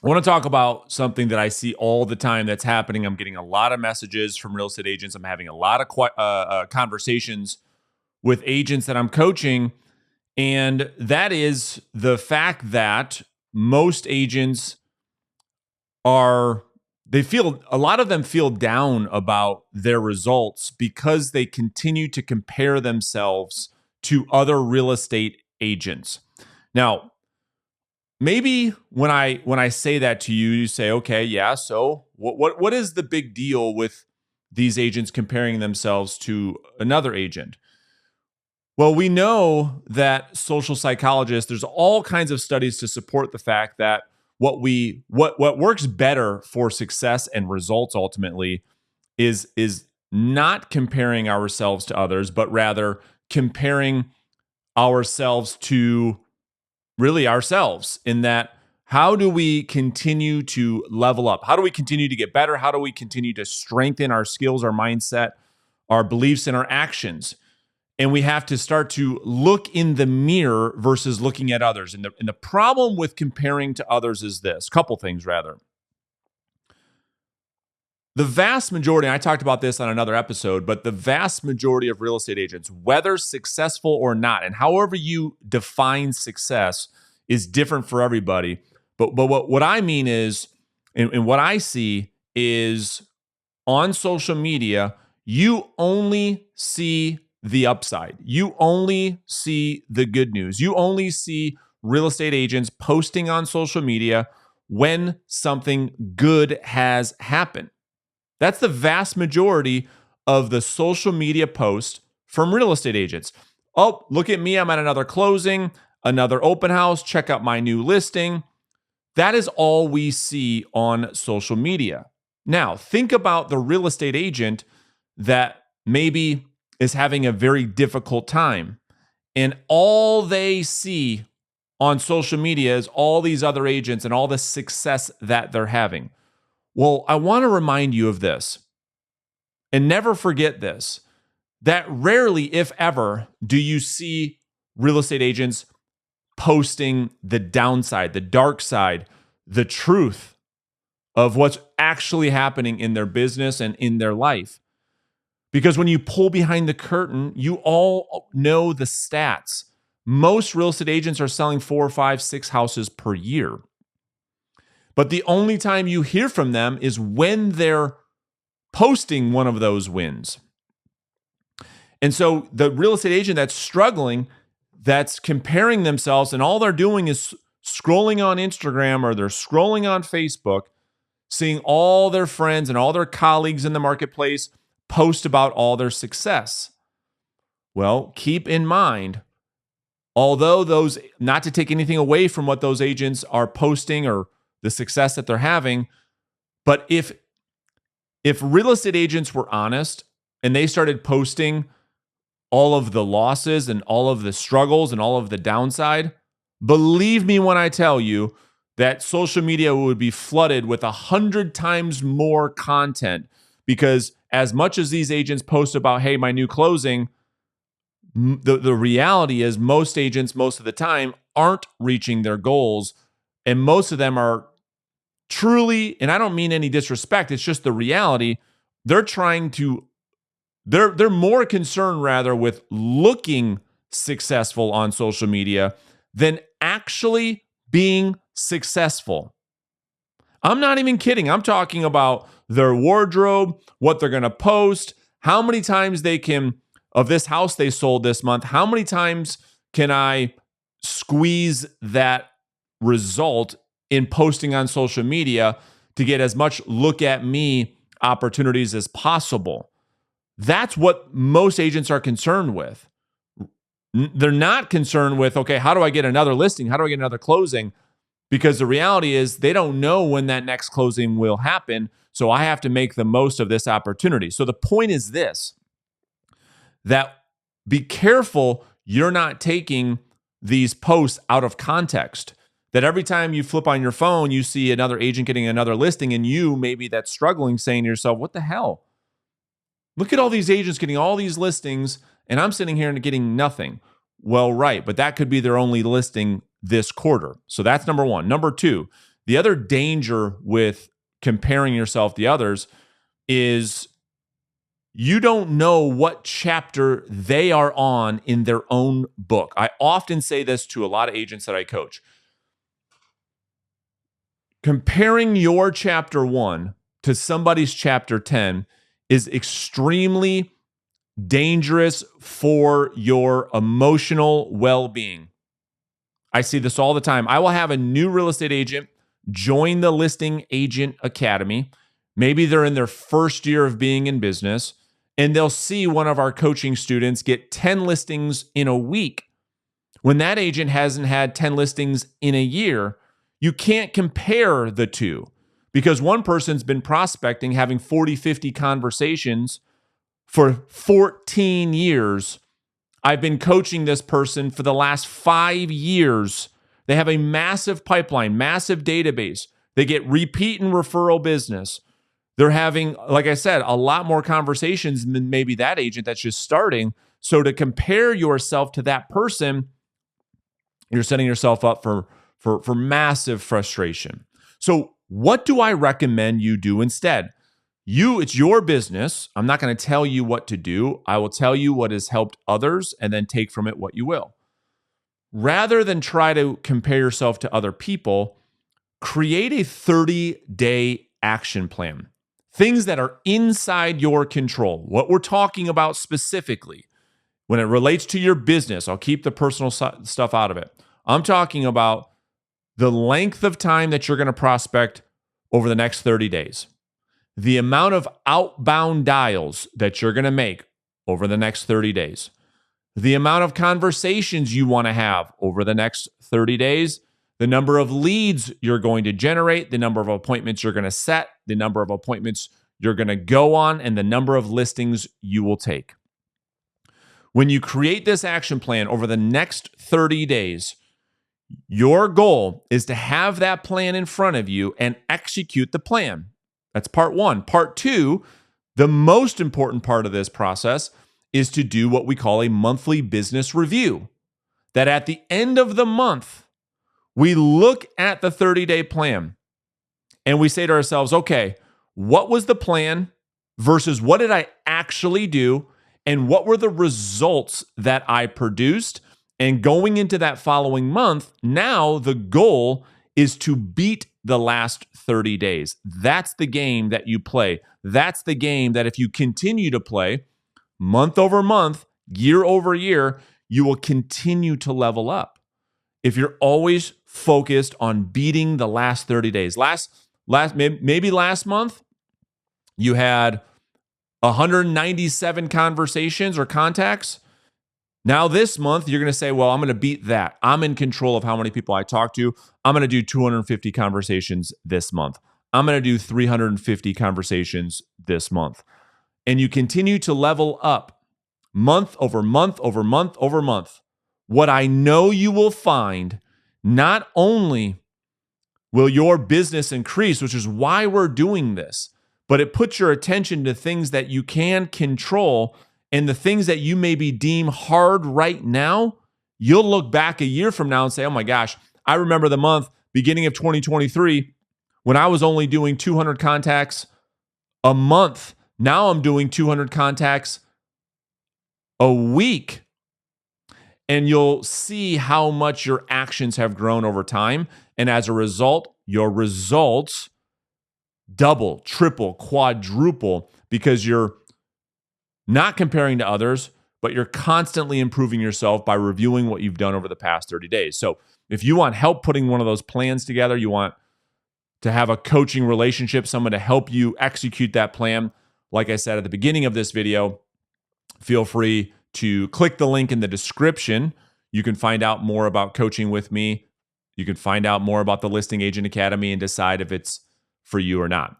I want to talk about something that I see all the time that's happening. I'm getting a lot of messages from real estate agents. I'm having a lot of conversations with agents that I'm coaching. And that is the fact that most agents are, a lot of them feel down about their results because they continue to compare themselves to other real estate agents. Now, maybe when I say that to you, you say, okay, yeah, so what is the big deal with these agents comparing themselves to another agent? Well, we know that social psychologists, there's all kinds of studies to support the fact that what works better for success and results ultimately is not comparing ourselves to others, but rather comparing ourselves to really ourselves, in that, how do we continue to level up? How do we continue to get better? How do we continue to strengthen our skills, our mindset, our beliefs, and our actions? And we have to start to look in the mirror versus looking at others. And the problem with comparing to others is this, couple things rather. The vast majority, and I talked about this on another episode, but the vast majority of real estate agents, whether successful or not, and however you define success is different for everybody. But what I mean is, and what I see is, on social media, you only see the upside. You only see the good news. You only see real estate agents posting on social media when something good has happened. That's the vast majority of the social media posts from real estate agents. Oh, look at me. I'm at another closing, another open house. Check out my new listing. That is all we see on social media. Now, think about the real estate agent that maybe is having a very difficult time, and all they see on social media is all these other agents and all the success that they're having. Well, I want to remind you of this, and never forget this, that rarely, if ever, do you see real estate agents posting the downside, the dark side, the truth of what's actually happening in their business and in their life. Because when you pull behind the curtain, you all know the stats. Most real estate agents are selling 4, 5, 6 houses per year. But the only time you hear from them is when they're posting one of those wins. And so the real estate agent that's struggling, that's comparing themselves, and all they're doing is scrolling on Instagram or they're scrolling on Facebook, seeing all their friends and all their colleagues in the marketplace post about all their success. Well, keep in mind, although those, not to take anything away from what those agents are posting or the success that they're having, but if real estate agents were honest and they started posting all of the losses and all of the struggles and all of the downside, believe me when I tell you that social media would be flooded with 100 times more content. Because as much as these agents post about, hey, my new closing, the reality is most agents, most of the time, aren't reaching their goals. And most of them are truly, and I don't mean any disrespect, it's just the reality, they're more concerned rather with looking successful on social media than actually being successful. I'm not even kidding. I'm talking about their wardrobe, what they're going to post, how many times they can, of this house they sold this month, how many times can I squeeze that result in posting on social media to get as much look at me opportunities as possible. That's what most agents are concerned with. They're not concerned with, okay, how do I get another listing? How do I get another closing? Because the reality is they don't know when that next closing will happen. So I have to make the most of this opportunity. So the point is this, that be careful you're not taking these posts out of context. That every time you flip on your phone, you see another agent getting another listing, and you, maybe that's struggling, saying to yourself, what the hell? Look at all these agents getting all these listings, and I'm sitting here and getting nothing. Well, right, but that could be their only listing this quarter. So that's number one. Number two, The other danger with comparing yourself to others is you don't know what chapter they are on in their own book. I often say this to a lot of agents that I coach. Comparing your chapter 1 to somebody's chapter 10 is extremely dangerous for your emotional well-being. I see this all the time. I will have a new real estate agent join the Listing Agent Academy. Maybe they're in their first year of being in business, and they'll see one of our coaching students get 10 listings in a week when that agent hasn't had 10 listings in a year. You can't compare the two because one person's been prospecting, having 40, 50 conversations for 14 years. I've been coaching this person for the last 5 years. They have a massive pipeline, massive database. They get repeat and referral business. They're having, like I said, a lot more conversations than maybe that agent that's just starting. So to compare yourself to that person, you're setting yourself up for massive frustration. So what do I recommend you do instead? It's your business. I'm not going to tell you what to do. I will tell you what has helped others and then take from it what you will. Rather than try to compare yourself to other people, create a 30-day action plan. Things that are inside your control. What we're talking about specifically when it relates to your business, I'll keep the personal stuff out of it. I'm talking about the length of time that you're going to prospect over the next 30 days. The amount of outbound dials that you're going to make over the next 30 days. The amount of conversations you want to have over the next 30 days. The number of leads you're going to generate. The number of appointments you're going to set. The number of appointments you're going to go on. And the number of listings you will take. When you create this action plan over the next 30 days, your goal is to have that plan in front of you and execute the plan. That's part 1. Part 2, the most important part of this process is to do what we call a monthly business review. That at the end of the month, we look at the 30-day plan and we say to ourselves, okay, what was the plan versus what did I actually do? And what were the results that I produced? And going into that following month, now the goal is to beat the last 30 days. That's the game that you play. That's the game that if you continue to play month over month, year over year, you will continue to level up. If you're always focused on beating the last 30 days. Maybe last month, you had 197 conversations or contacts. Now this month, you're going to say, well, I'm going to beat that. I'm in control of how many people I talk to. I'm going to do 250 conversations this month. I'm going to do 350 conversations this month. And you continue to level up month over month over month over month. What I know you will find, not only will your business increase, which is why we're doing this, but it puts your attention to things that you can control. And the things that you maybe deem hard right now, you'll look back a year from now and say, oh my gosh, I remember the month, beginning of 2023, when I was only doing 200 contacts a month. Now I'm doing 200 contacts a week. And you'll see how much your actions have grown over time. And as a result, your results double, triple, quadruple because you're not comparing to others, but you're constantly improving yourself by reviewing what you've done over the past 30 days. So if you want help putting one of those plans together, you want to have a coaching relationship, someone to help you execute that plan, like I said at the beginning of this video, feel free to click the link in the description. You can find out more about coaching with me. You can find out more about the Listing Agent Academy and decide if it's for you or not.